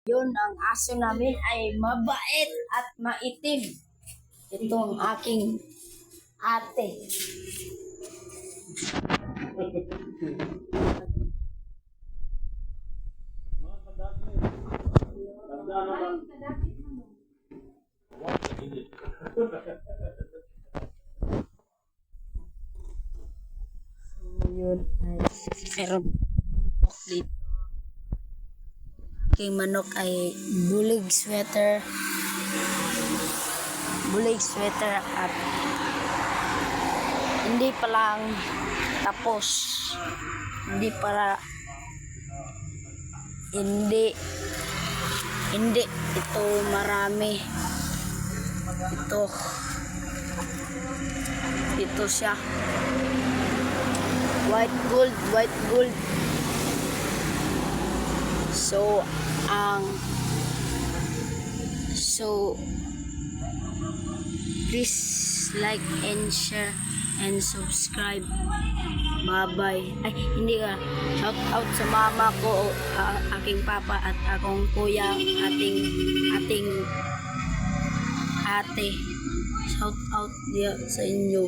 Yun, ang aso namin ay mabait at maitim. Ito ang aking ate. So, yun ay meron dito. Aking manok ay bulig sweater at hindi pa lang tapos, hindi ito marami, ito siya, white gold. So please like and share and subscribe. Bye-bye. Ay, hindi ka. Shout out sa mama ko, aking papa at akong kuya, ating ate. Shout out dia sa inyo.